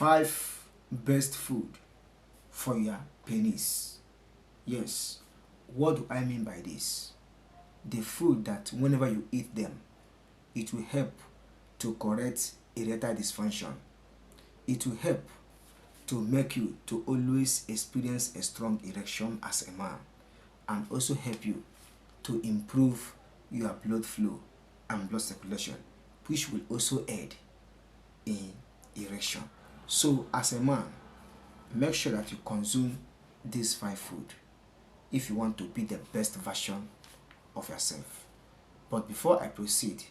5 best food for your penis. Yes, what do I mean by this? The food that whenever you eat them, it will help to correct erectile dysfunction. It will help to make you to always experience a strong erection as a man, and also help you to improve your blood flow and blood circulation, which will also aid in erection. So as a man, make sure that you consume these 5 food if you want to be the best version of yourself. But before I proceed,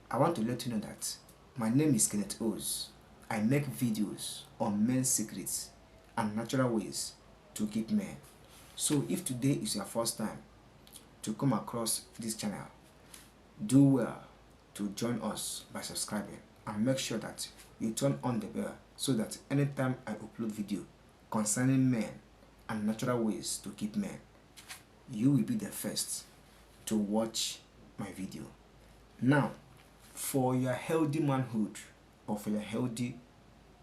I want to let you know that my name is Kenneth Os. I make videos on men's secrets and natural ways to keep men. So if today is your first time to come across this channel, do well to join us by subscribing, and make sure that you turn on the bell so that anytime I upload video concerning men and natural ways to keep men, you will be the first to watch my video. Now, for your healthy manhood or for your healthy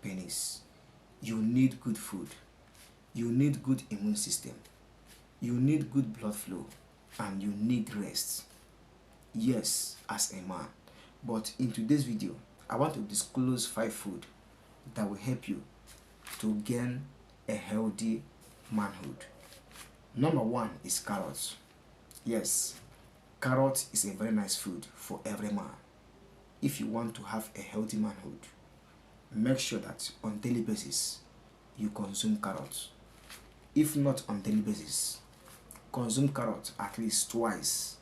penis, you need good food, you need good immune system, you need good blood flow, and you need rest. Yes, as a man. But in today's video, I want to disclose 5 food that will help you to gain a healthy manhood. Number 1 is carrots. Yes, carrot is a very nice food for every man. If you want to have a healthy manhood, make sure that on daily basis you consume carrots. If not on daily basis, consume carrot at least twice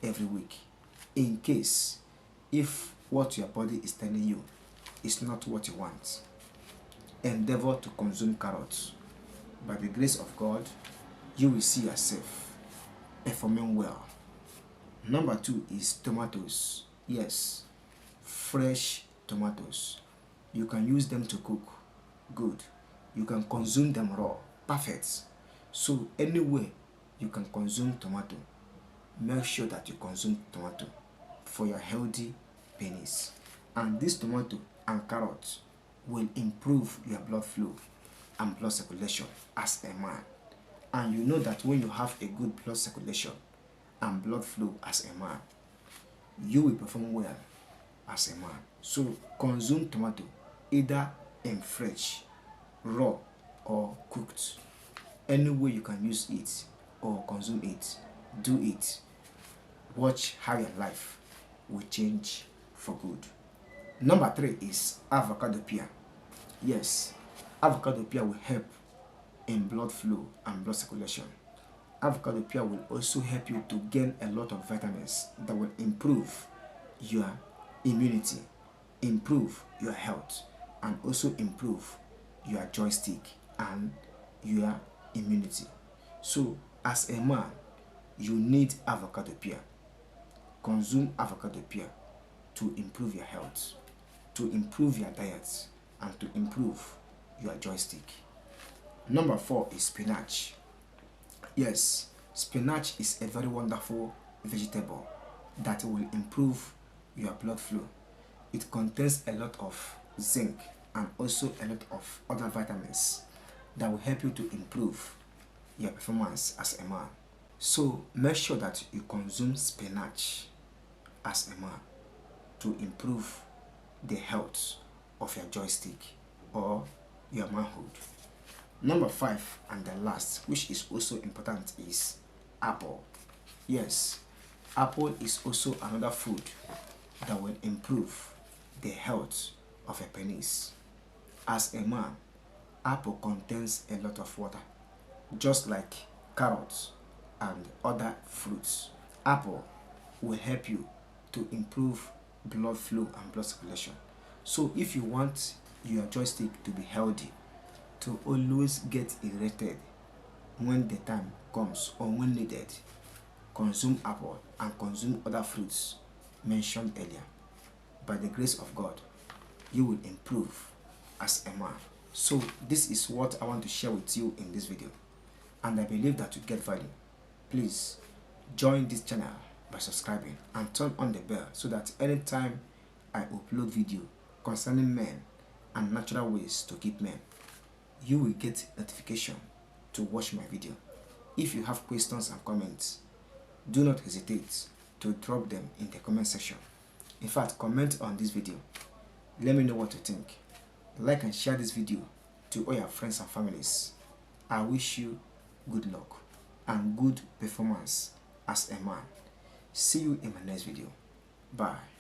every week. In case if what your body is telling you is not what you want, endeavor to consume carrots. By the grace of God, you will see yourself performing well. Number 2 is tomatoes. Yes, fresh tomatoes. You can use them to cook. Good. You can consume them raw. Perfect. So anyway you can consume tomato, make sure that you consume tomato for your healthy penis. And this tomato and carrot will improve your blood flow and blood circulation as a man. And you know that when you have a good blood circulation and blood flow as a man, you will perform well as a man. So consume tomato either in fresh, raw, or cooked. Any way you can use it or consume it, do it. Watch how your life will change for good. Number 3 is avocado pear. Yes, avocado pear will help in blood flow and blood circulation. Avocado pear will also help you to gain a lot of vitamins that will improve your immunity, improve your health, and also improve your joystick and your immunity. So as a man, you need avocado pear. Consume avocado pear to improve your health, to improve your diet, and to improve your joystick. Number 4 is spinach. Yes, spinach is a very wonderful vegetable that will improve your blood flow. It contains a lot of zinc and also a lot of other vitamins that will help you to improve your performance as a man. So make sure that you consume spinach as a man to improve the health of your joystick or your manhood. Number 5 and the last, which is also important, is apple. Yes, apple is also another food that will improve the health of a penis. As a man, apple contains a lot of water, just like carrots and other fruits. Apple will help you to improve blood flow and blood circulation. So if you want your joystick to be healthy, to always get erected when the time comes or when needed, consume apple and consume other fruits mentioned earlier. By the grace of God, you will improve as a man. So this is what I want to share with you in this video, and I believe that you get value. Please join this channel by subscribing and turn on the bell so that anytime I upload video concerning men and natural ways to keep men. You will get notification to watch my video. If you have questions and comments, do not hesitate to drop them in the comment section. In fact, comment on this video. Let me know what you think. Like and share this video to all your friends and families. I wish you good luck and good performance as a man. See you in my next video. Bye.